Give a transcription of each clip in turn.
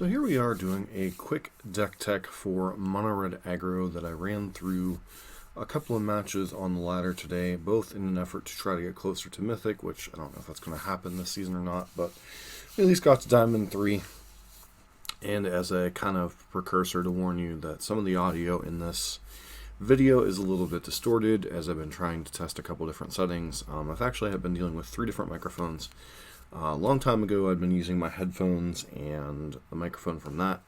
So here we are doing a quick deck tech for Mono Red Aggro that I ran through a couple of matches on the ladder today, both in an effort to try to get closer to Mythic, which I don't know if that's going to happen this season or not, but we at least got to Diamond 3. And as a kind of precursor to warn you that some of the audio in this video is a little bit distorted as I've been trying to test a couple different settings. I've actually been dealing with 3 different microphones. A long time ago I'd been using my headphones and the microphone from that.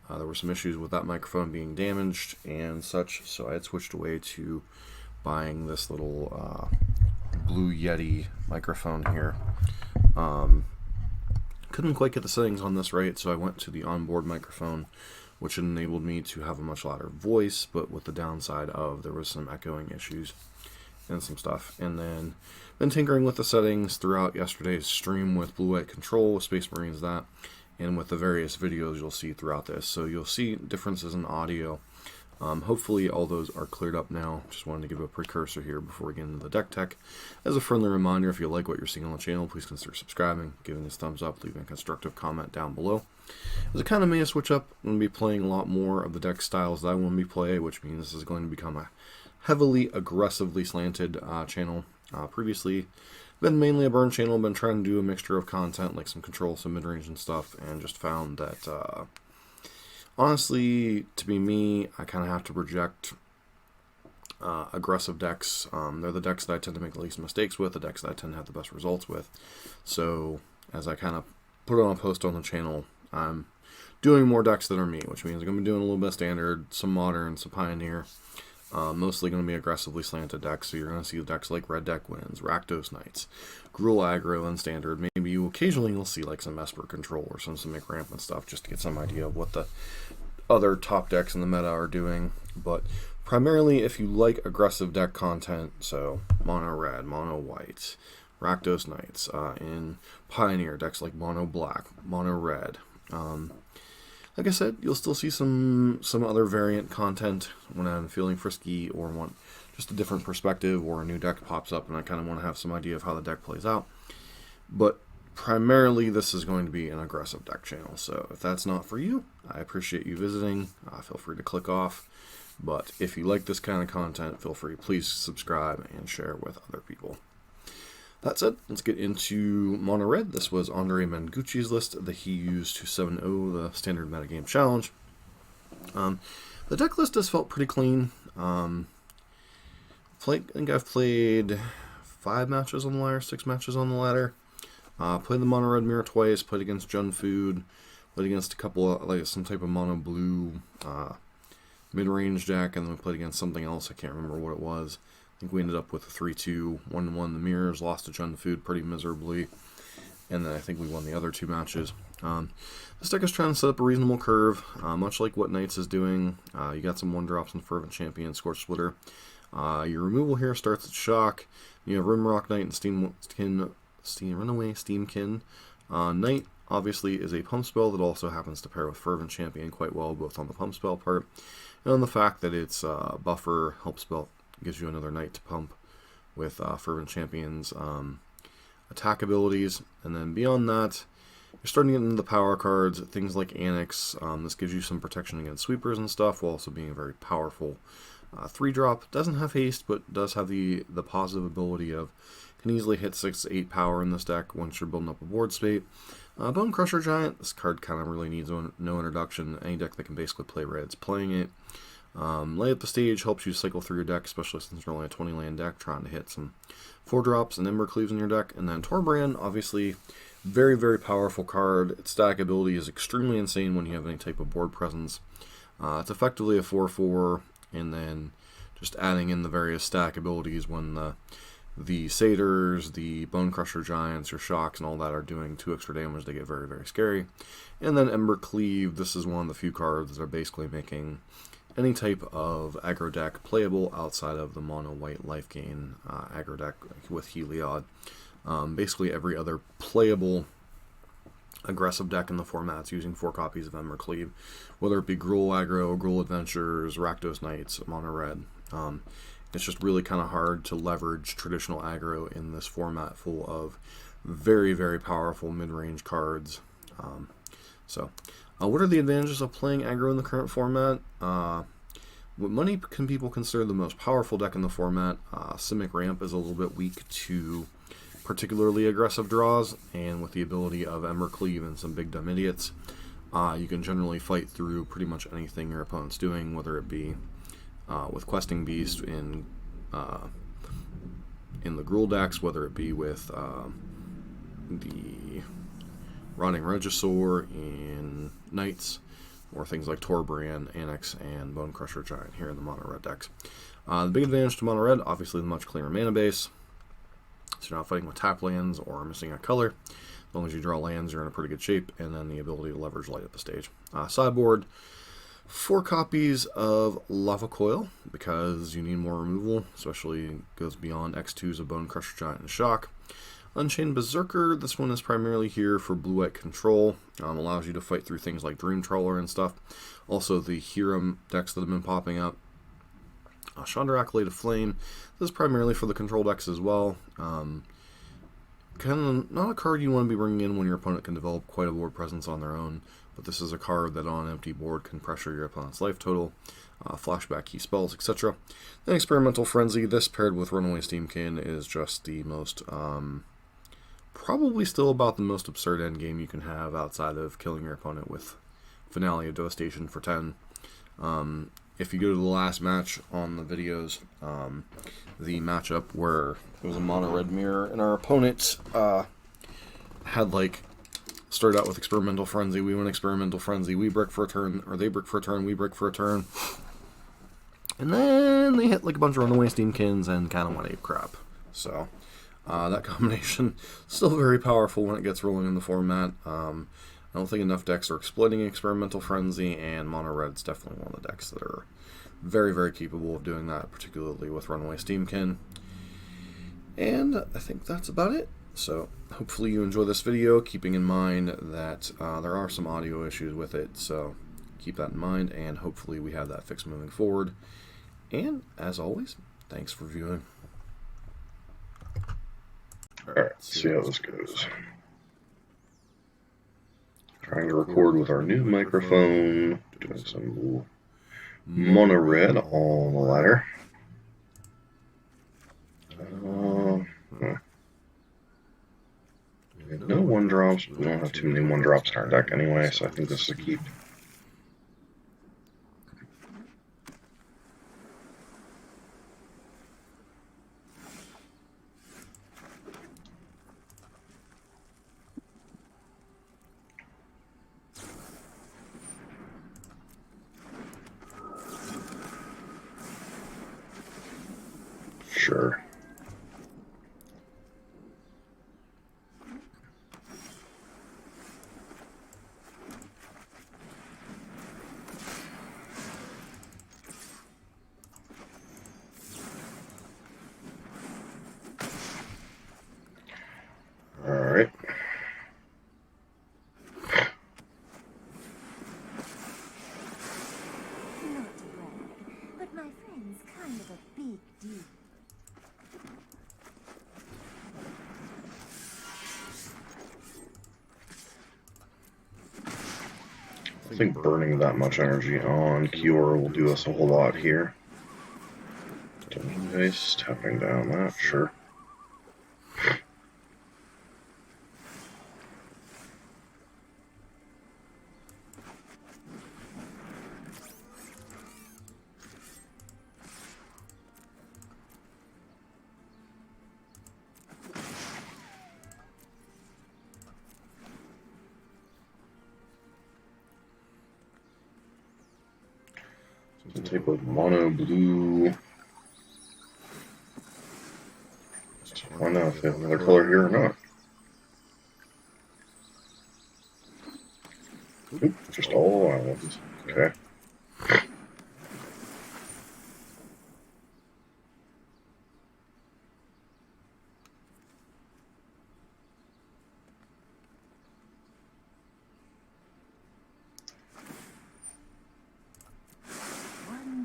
There were some issues with that microphone being damaged and such, so I had switched away to buying this little Blue Yeti microphone here. Couldn't quite get the settings on this right, so I went to the onboard microphone, which enabled me to have a much louder voice, but with the downside of there was some echoing issues and some stuff. And then been tinkering with the settings throughout yesterday's stream with Blue White Control, with Space Marines, that, and with the various videos you'll see throughout this. So you'll see differences in audio. Hopefully all those are cleared up now. Just wanted to give a precursor here before we get into the deck tech. As a friendly reminder, if you like what you're seeing on the channel, please consider subscribing, giving us a thumbs up, leaving a constructive comment down below. As I kind of made a switch up, I'm going to be playing a lot more of the deck styles that I want to be playing, which means this is going to become a heavily aggressively slanted channel. Previously been mainly a burn channel, been trying to do a mixture of content like some control, some mid-range and stuff, and just found that honestly, to be me, I kind of have to project aggressive decks. They're the decks that I tend to make the least mistakes with, the decks that I tend to have the best results with. So as I kind of put on a post on the channel, I'm doing more decks that are me, which means I'm going to be doing a little bit of standard, some modern, some pioneer. Mostly going to be aggressively slanted decks, so you're going to see decks like Red Deck Wins, Rakdos Knights, Gruul Aggro, and Standard. Maybe occasionally you'll see like some Esper Control or some Simic Ramp and stuff, just to get some idea of what the other top decks in the meta are doing. But primarily, if you like aggressive deck content, so Mono Red, Mono White, Rakdos Knights, in Pioneer, decks like Mono Black, Mono Red, like I said, you'll still see some other variant content when I'm feeling frisky or want just a different perspective, or a new deck pops up and I kind of want to have some idea of how the deck plays out. But primarily this is going to be an aggressive deck channel, so if that's not for you, I appreciate you visiting. Feel free to click off. But if you like this kind of content, feel free, please subscribe and share with other people. That said, let's get into Mono Red. This was Andre Mengucci's list that he used to 7-0 the standard metagame challenge. The deck list has felt pretty clean. I think I've played 5 matches on the ladder, 6 matches on the ladder. Played the Mono Red mirror twice, played against Jund Food, played against a couple of, like some type of Mono Blue mid-range deck, and then we played against something else, I can't remember what it was. I think we ended up with a 3-2, 1-1 the mirrors, lost to Jund Food pretty miserably, and then I think we won the other 2 matches. This deck is trying to set up a reasonable curve, much like what Knights is doing. You got some 1-drops in Fervent Champion, Scorch Spitter. Your removal here starts at Shock. You have Rimrock Knight and Runaway Steam-Kin. Knight obviously is a pump spell that also happens to pair with Fervent Champion quite well, both on the pump spell part and on the fact that it's buffer, help spell, gives you another Knight to pump with Fervent Champion's attack abilities. And then beyond that, you're starting to get into the power cards, things like Anax. This gives you some protection against sweepers and stuff, while also being a very powerful 3-drop. Doesn't have haste, but does have the positive ability of can easily hit 6-8 power in this deck once you're building up a board state. Bonecrusher Giant, this card kind of really needs no introduction. Any deck that can basically play red's playing it. Lay up the stage helps you cycle through your deck, especially since you're only a 20 land deck trying to hit some 4-drops and Embercleaves in your deck. And then Torbran, obviously very, very powerful card. Its stack ability is extremely insane when you have any type of board presence. It's effectively a 4/4, and then just adding in the various stack abilities when the Satyrs, the Bonecrusher Giants, your Shocks, and all that are doing 2 extra damage, they get very, very scary. And then Embercleave, this is one of the few cards that are basically making any type of aggro deck playable outside of the mono white life gain aggro deck with Heliod. Basically every other playable aggressive deck in the format's using 4 copies of Embercleave, whether it be Gruul Aggro, Gruul Adventures, Rakdos Knights, Mono Red. It's just really kind of hard to leverage traditional aggro in this format full of very, very powerful mid-range cards. So What are the advantages of playing aggro in the current format? What money can people consider the most powerful deck in the format? Simic Ramp is a little bit weak to particularly aggressive draws, and with the ability of Embercleave and some big dumb idiots, you can generally fight through pretty much anything your opponent's doing, whether it be with Questing Beast in the Gruul decks, whether it be with the Rotting Regisaur in Knights, or things like Torbran, Anax, and Bonecrusher Giant here in the mono red decks. The big advantage to mono red, obviously the much cleaner mana base, so you're not fighting with tap lands or missing a color. As long as you draw lands, you're in a pretty good shape, and then the ability to leverage light up the stage. Sideboard, 4 copies of Lava Coil, because you need more removal, especially goes beyond X2s of Bonecrusher Giant and Shock. Unchained Berserker, this one is primarily here for blue-white control, allows you to fight through things like Dream Trawler and stuff. Also the Hero decks that have been popping up. Chandra, Acolyte of Flame, this is primarily for the control decks as well. Kind of not a card you want to be bringing in when your opponent can develop quite a board presence on their own, but this is a card that on an empty board can pressure your opponent's life total, flashback key spells, etc. Then Experimental Frenzy, this paired with Runaway Steam-Kin is just the most, probably still about the most absurd endgame you can have outside of killing your opponent with Finale of Devastation for 10. If you go to the last match on the videos, the matchup where it was a mono red mirror and our opponent had like started out with Experimental Frenzy, we went Experimental Frenzy, we brick for a turn, or they brick for a turn, we brick for a turn, and then they hit like a bunch of Runaway Steam-Kins and kind of went ape crap. So that combination still very powerful when it gets rolling in the format. I don't think enough decks are exploiting Experimental Frenzy, and mono red's definitely one of the decks that are very, very capable of doing that, particularly with Runaway Steam-Kin. And I think that's about it. So hopefully you enjoy this video, keeping in mind that there are some audio issues with it, so keep that in mind, and hopefully we have that fixed moving forward. And as always, thanks for viewing. Alright, let's see how this goes. Trying to record with our new microphone, doing some mono red on the ladder. We have no 1-drops. We don't have too many 1-drops in our deck anyway, so I think this is a keep. Sure. All right. Not to brag, but my friend's kind of a big deal. I think burning that much energy on Cure will do us a whole lot here. Nice, tapping down that, sure. Take with mono blue. Just find out if they have another color here or not. Oop, just all islands. Okay.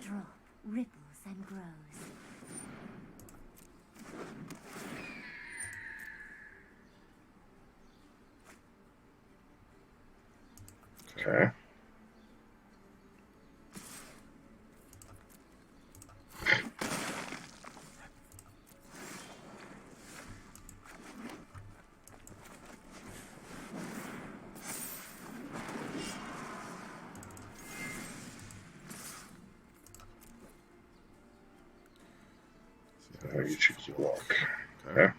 Drop ripples and grows. Okay. how you choose to block. Okay.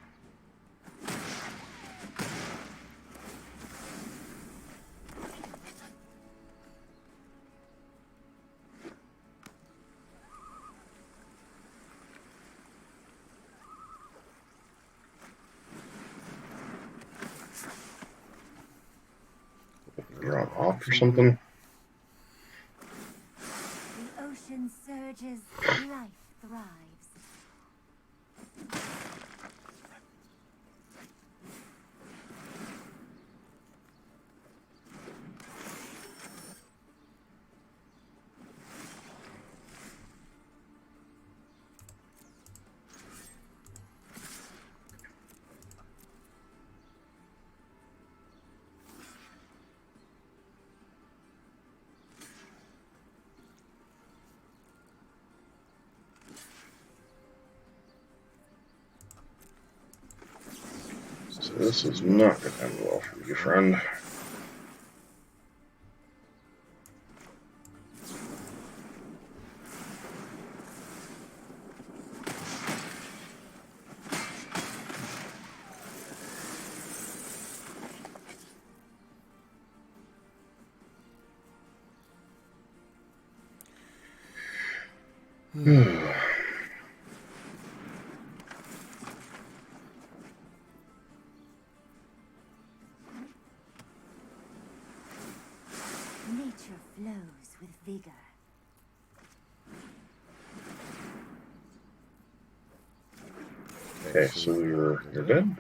You're on off or something? The ocean surges, life thrives. So this is not going to end well for you, friend. Nature flows with vigor. Okay, so you're dead?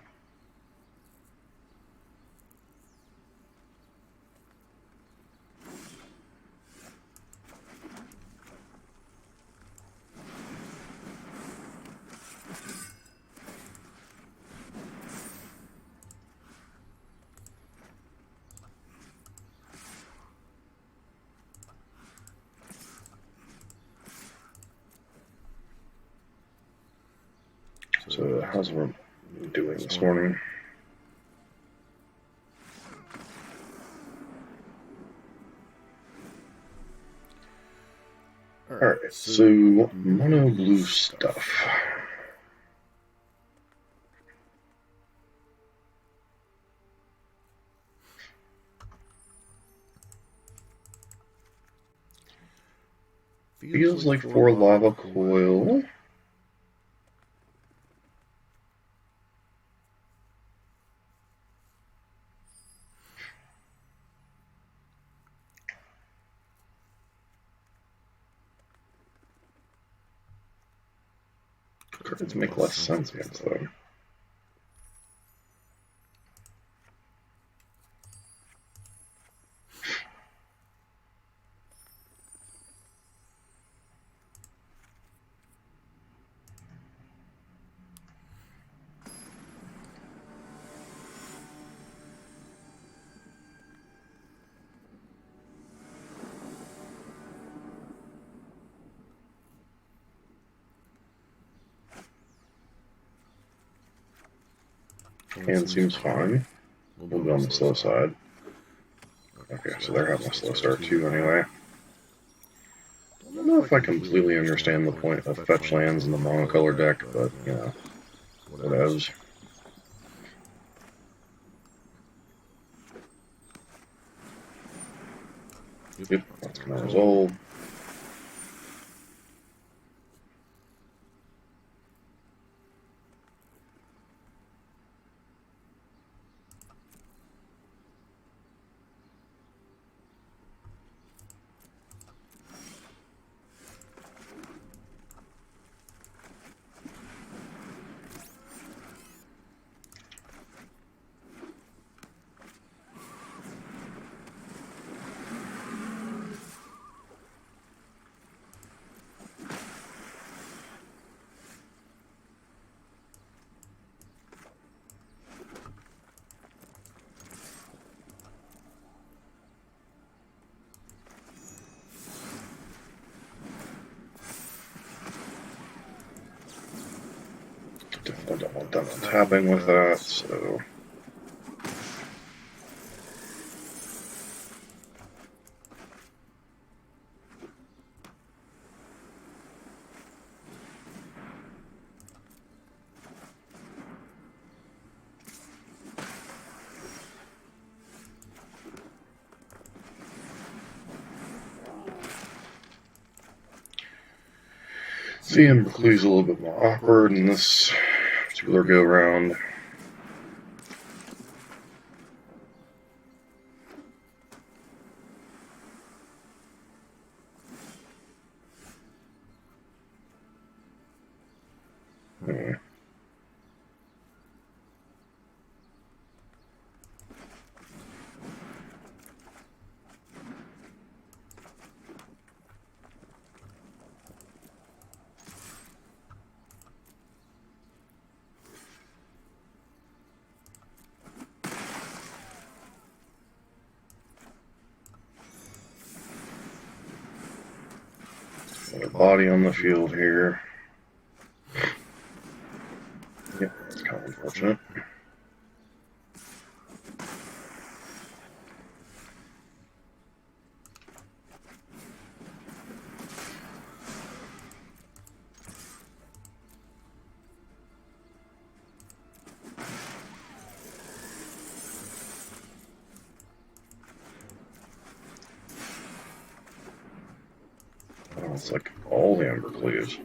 So how's we doing this morning? Alright, so mono blue stuff. Feels like 4 Lava Coil. Cards make less sense against them. Hand seems fine. We'll be on the slow side. Okay, so they're having a slow start too anyway. I don't know if I completely understand the point of fetch lands in the monocolor deck, but, you know, whatevs. Yep, that's gonna resolve. Definitely don't want them tapping with that, so... The Embercleave's a little bit more awkward in this particular go-round. A body on the field here. Yep, that's kind of unfortunate. Oh, it's like all the Embercleaves.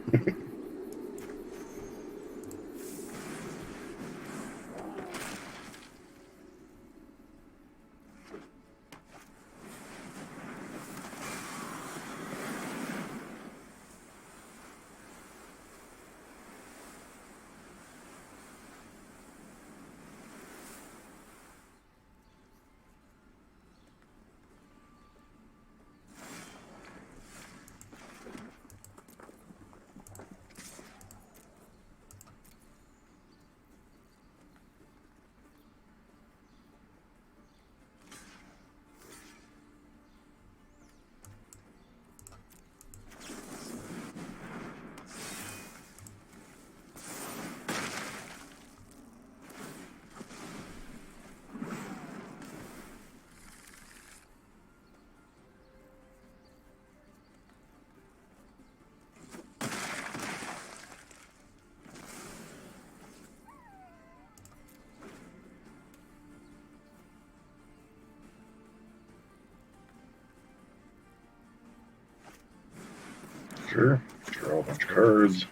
Sure, draw a bunch of cards.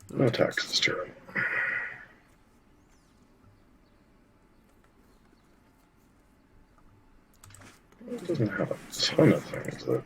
No attacks this turn. It doesn't have a ton of things that.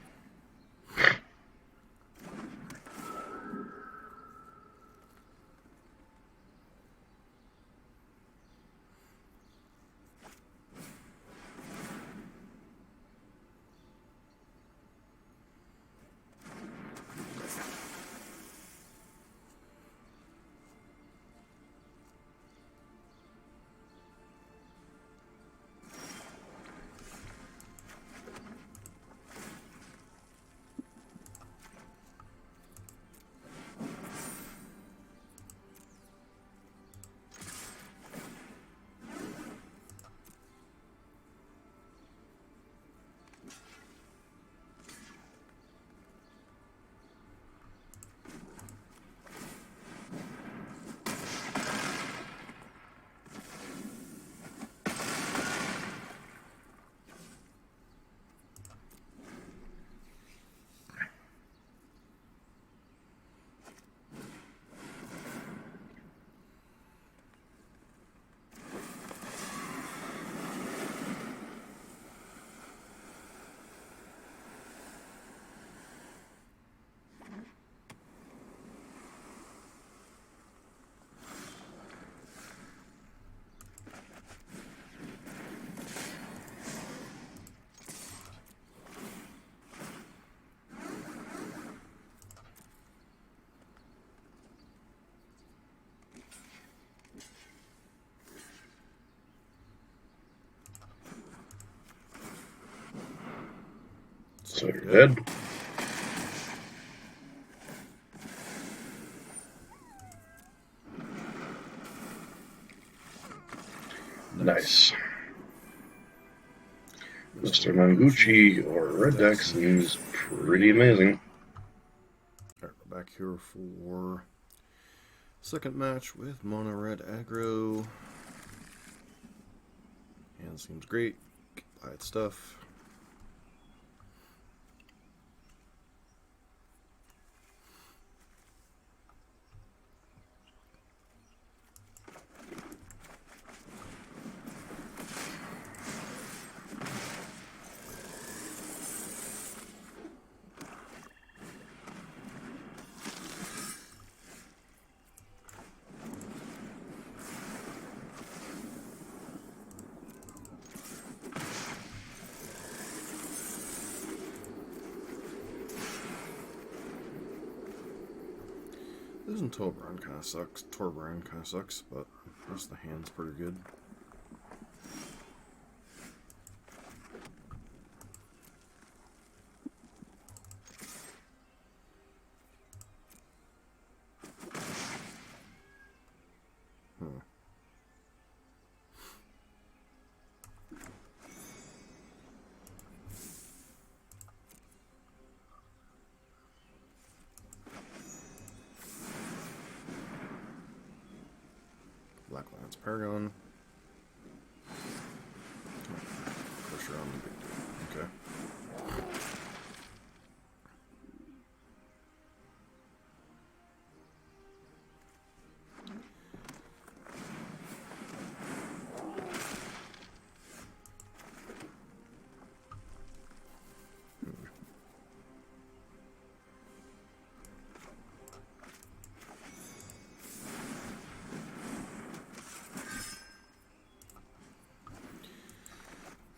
So you're dead. Nice. Mr. Manguchi or Red Deck seems pretty amazing. Alright, we're back here for second match with Mono Red Aggro. Hand seems great. Buy its stuff. Losing Torbran kind of sucks. Torbran kind of sucks, but the rest of the hand's pretty good. Black Lance Paragon. Pressure on the big dude. Okay.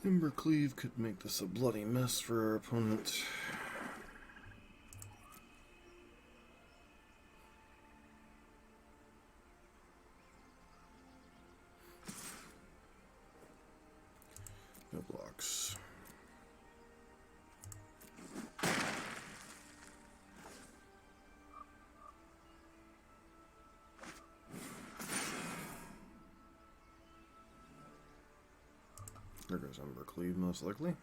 Embercleave could make this a bloody mess for our opponent. No blocks. There goes Embercleave, most likely.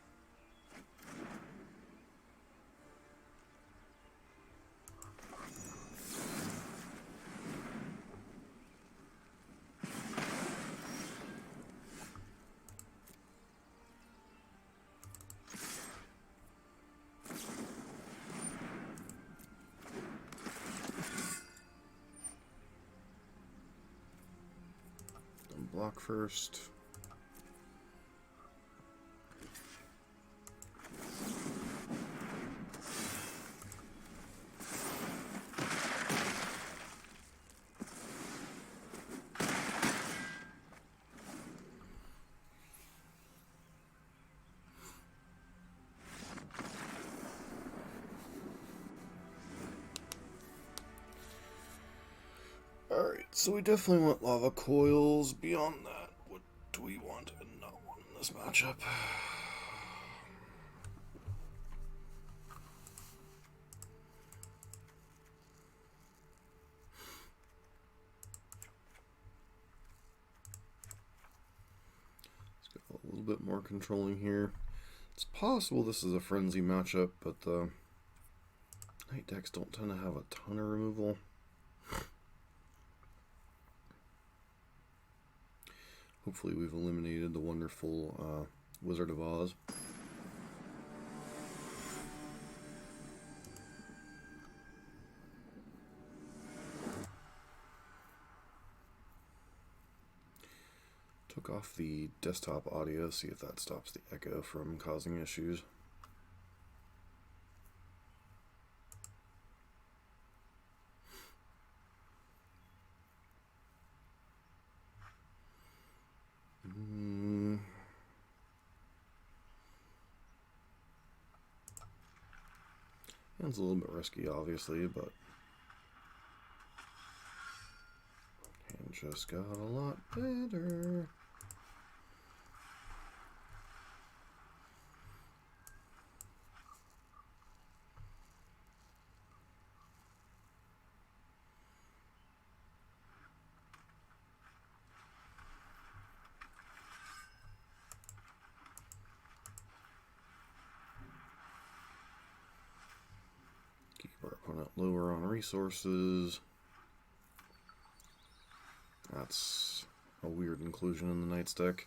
Then block first. Alright, so we definitely want Lava Coils. Beyond that, what do we want and not want in this matchup? Let's go a little bit more controlling here. It's possible this is a frenzy matchup, but the Knight decks don't tend to have a ton of removal. Hopefully we've eliminated the wonderful Wizard of Oz. Took off the desktop audio, see if that stops the echo from causing issues. It's a little bit risky, obviously, but hand just got a lot better. Opponent lower on resources. That's a weird inclusion in the Knight's deck.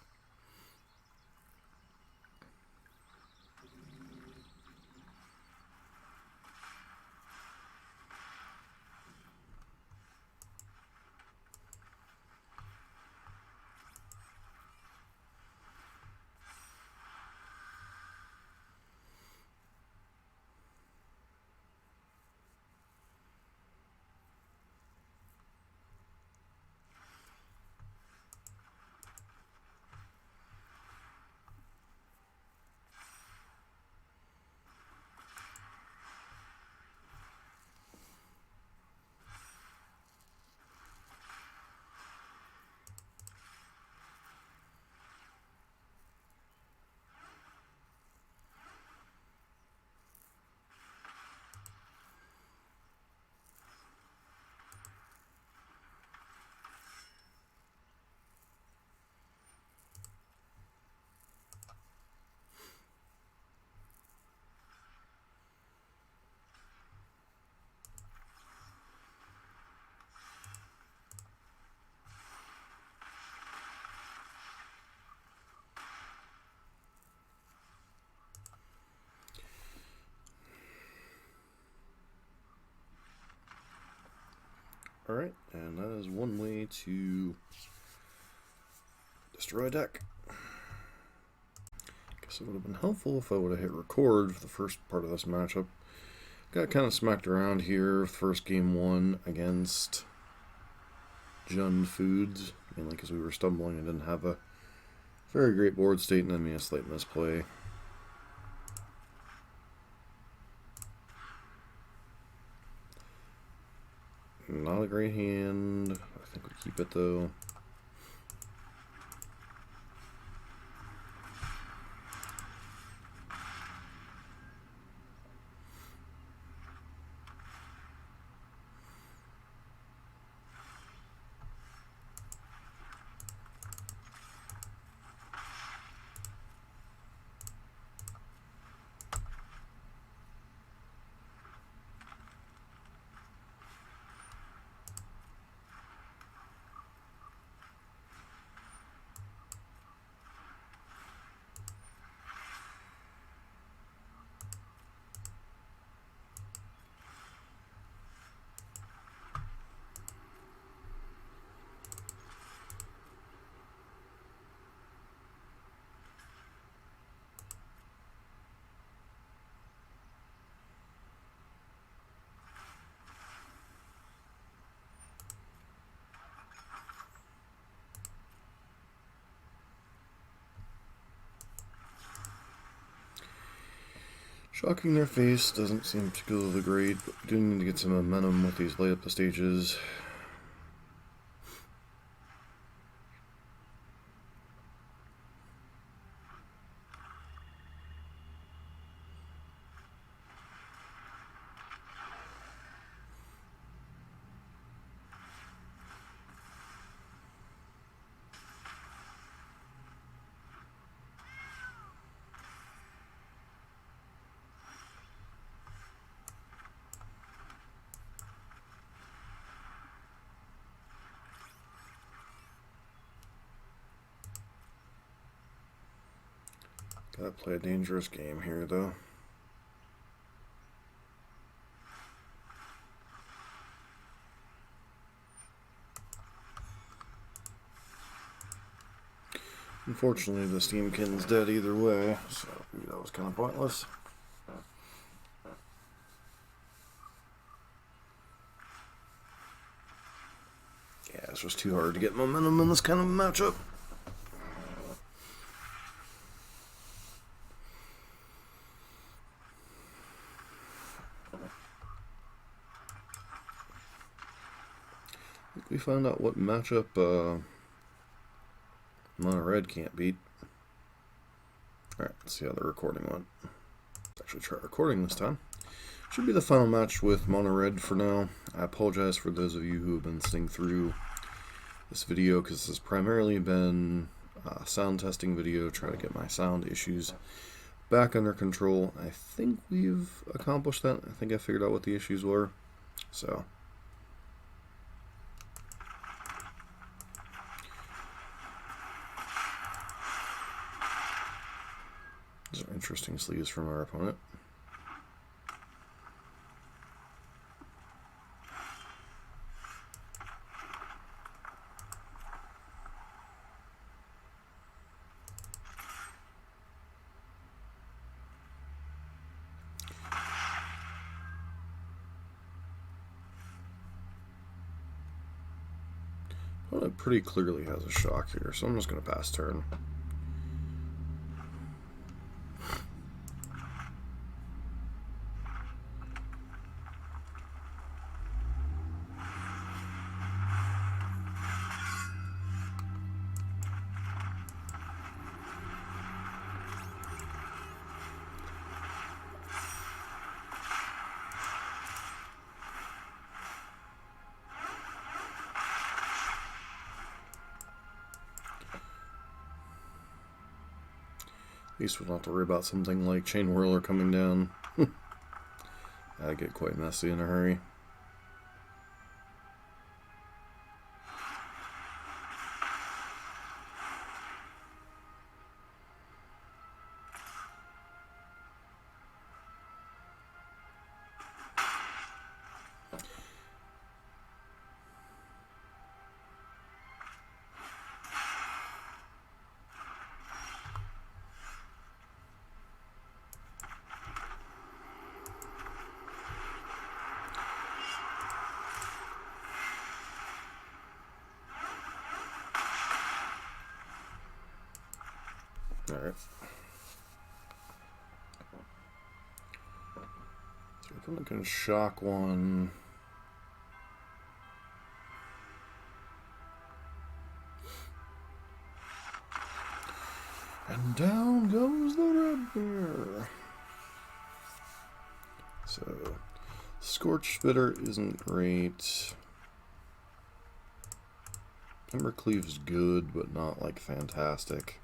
Alright, and that is one way to destroy a deck. Guess it would have been helpful if I would have hit record for the first part of this matchup. Got kind of smacked around here first game one against Jund Foods, mainly because we were stumbling and didn't have a very great board state and then a slight misplay. Not a great hand. I think we keep it though. Shocking their face doesn't seem particularly great, but we do need to get some momentum with these light up the stages. Gotta play a dangerous game here, though. Unfortunately, the Steam-Kin's dead either way, so that was kind of pointless. Yeah, it's just too hard to get momentum in this kind of matchup. We found out what matchup Mono Red can't beat. Alright, let's see how the recording went. Let's actually try recording this time. Should be the final match with Mono Red for now. I apologize for those of you who have been sitting through this video, because this has primarily been a sound testing video, trying to get my sound issues back under control. I think we've accomplished that. I think I figured out what the issues were. So these are interesting sleeves from our opponent. Well, it pretty clearly has a shock here, so I'm just going to pass turn. At least we don't have to worry about something like Chain Whirler coming down. That'd get quite messy in a hurry. Alright. So your opponent can shock one. And down goes the red bear. So Scorch Spitter isn't great. Embercleave's good, but not like fantastic.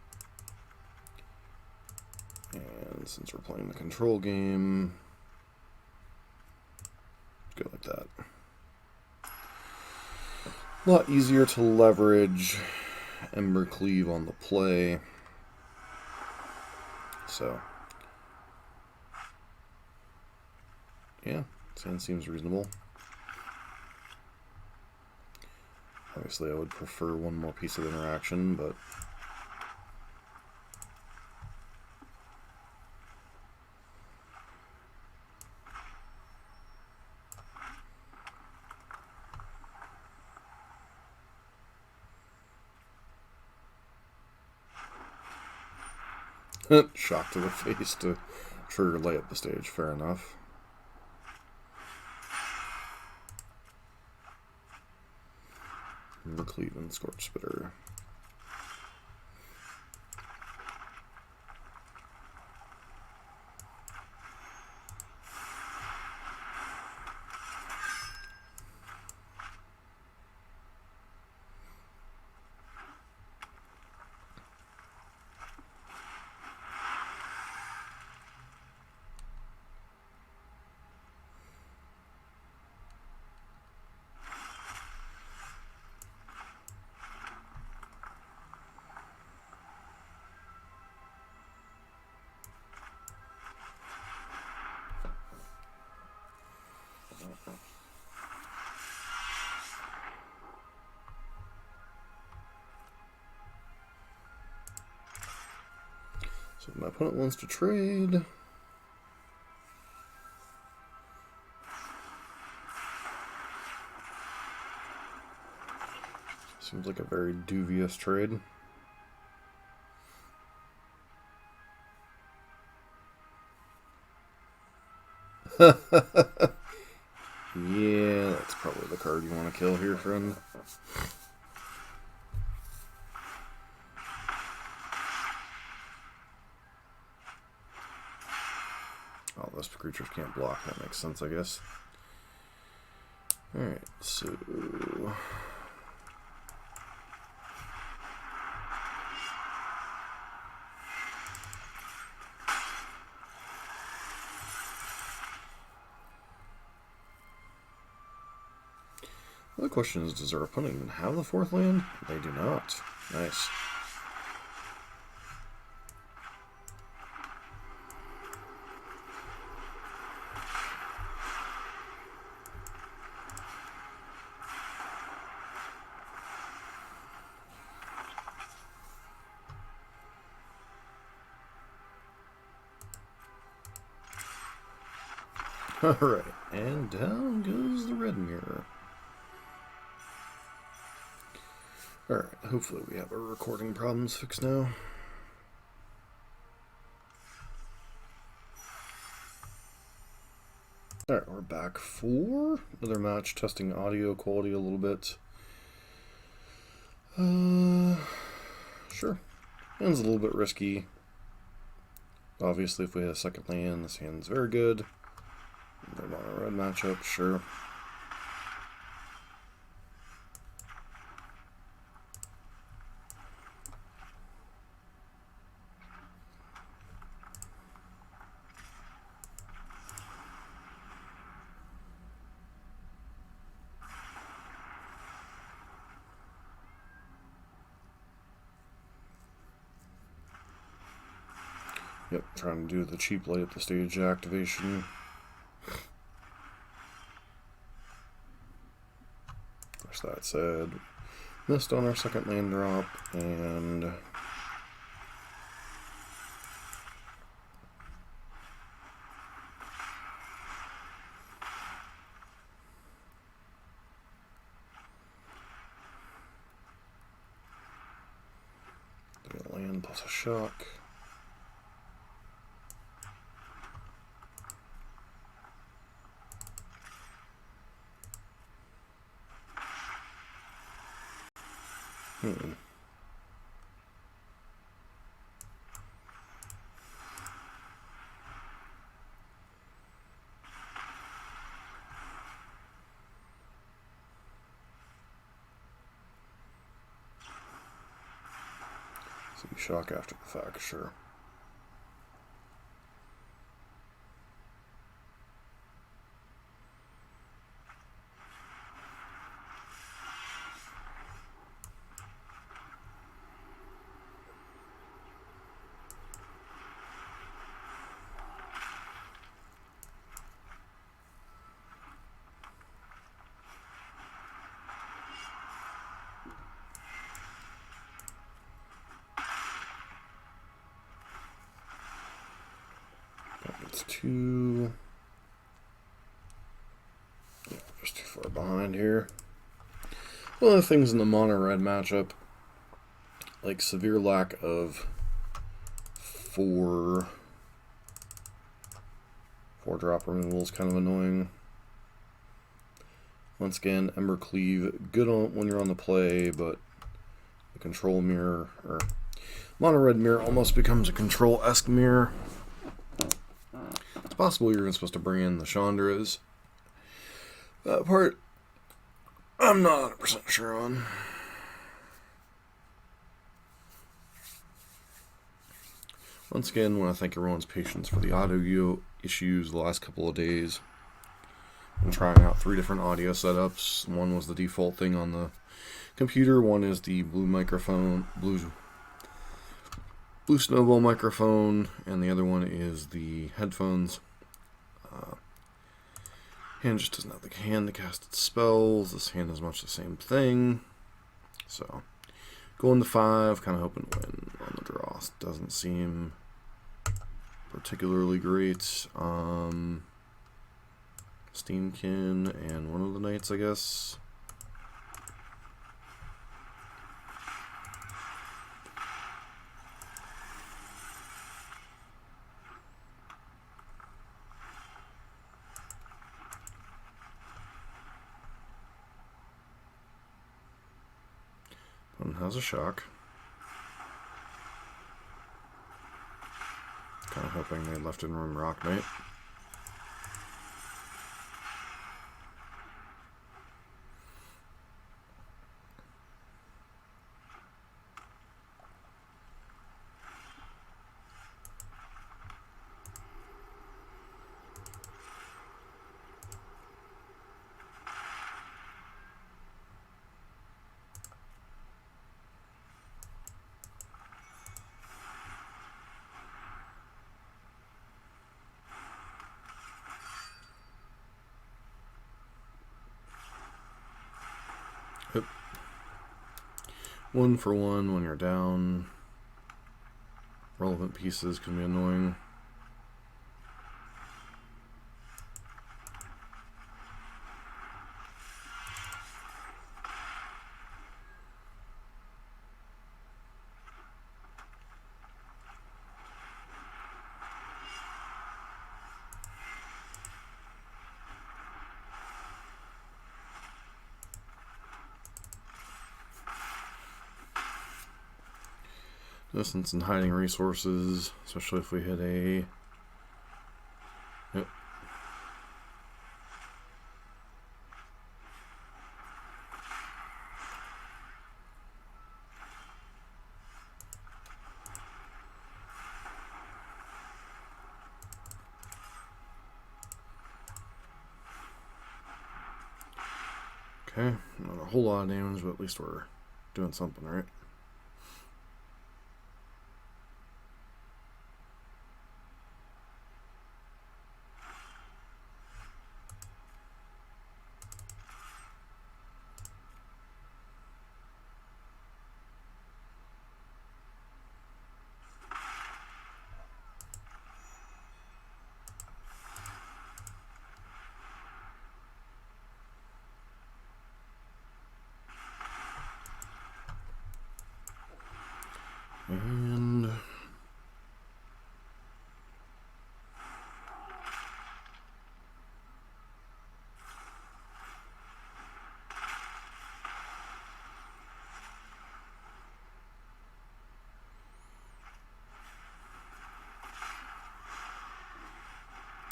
And since we're playing the control game, go like that. A lot easier to leverage Embercleave on the play. So, yeah, Thane seems reasonable. Obviously, I would prefer one more piece of interaction, but shock to the face to trigger lay up the stage. Fair enough. Embercleave and Scorch Spitter. So my opponent wants to trade. Seems like a very dubious trade. Yeah, that's probably the card you want to kill here, friend. Oh, those creatures can't block. That makes sense, I guess. Alright, so The question is, does our opponent even have the 4th land? They do not. Nice. Alright, and down goes the red mirror. Alright, hopefully we have our recording problems fixed now. Alright, we're back for another match, testing audio quality a little bit. Sure. Hand's a little bit risky. Obviously, if we had a second land, this hand's very good. They're on a red matchup, sure. Yep, trying to do the cheap light up the stage activation. As that said, missed on our second land drop, and a land plus a shock. So you shock after the fact, sure. It's too... yeah, just too far behind here. One of the things in the mono-red matchup, like severe lack of four drop removal is kind of annoying. Once again, Embercleave, good on when you're on the play, but the control mirror, or mono-red mirror almost becomes a control-esque mirror. It's possible you're even supposed to bring in the Chandras. That part, I'm not 100% sure on. Once again, I want to thank everyone's patience for the audio issues the last couple of days. I'm trying out 3 different audio setups. One was the default thing on the computer. One is the blue microphone, blue snowball microphone, and the other one is the headphones. Hand just doesn't have the hand to cast its spells. This hand is much the same thing. So, going to 5, kind of hoping to win on the draw. Doesn't seem particularly great. Steam-Kin and one of the knights, I guess. One has a shock. Kind of hoping they left in Rimrock Knight. 1 for 1 when you're down. Relevant pieces can be annoying. Distance and hiding resources, especially if we hit a... Yep. Okay, not a whole lot of damage, but at least we're doing something, right? And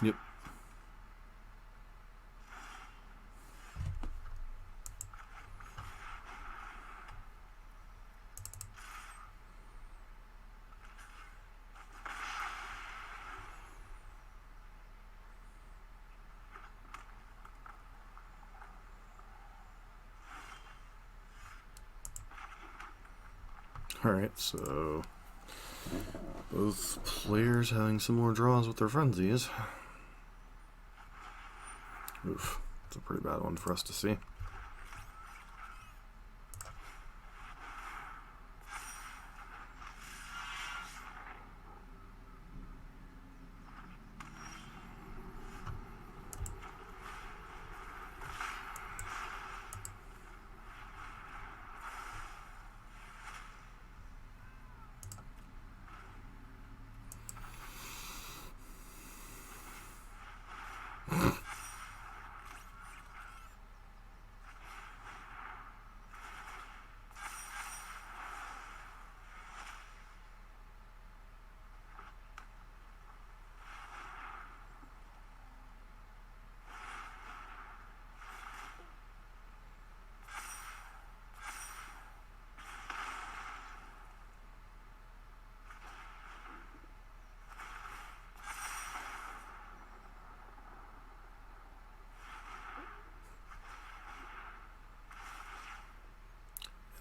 yep. Alright, so both players having similar draws with their frenzies. Oof, it's a pretty bad one for us to see.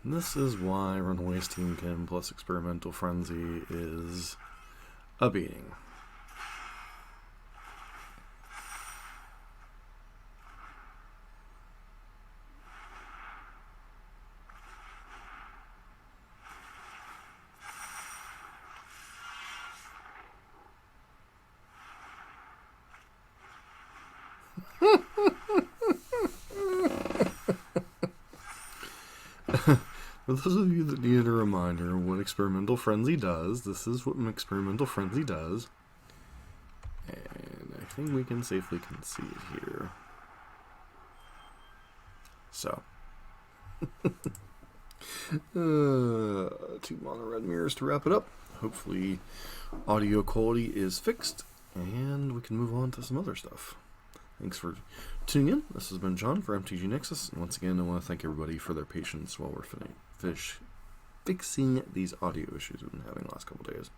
And this is why Runaway Steam-Kin plus Experimental Frenzy is a beating. For those of you that needed a reminder of what Experimental Frenzy does, this is what Experimental Frenzy does. And I think we can safely concede here. So. 2 mono red mirrors to wrap it up. Hopefully audio quality is fixed, and we can move on to some other stuff. Thanks for tuning in. This has been John for MTG Nexus. And once again, I want to thank everybody for their patience while we're fixing these audio issues we've been having the last couple days.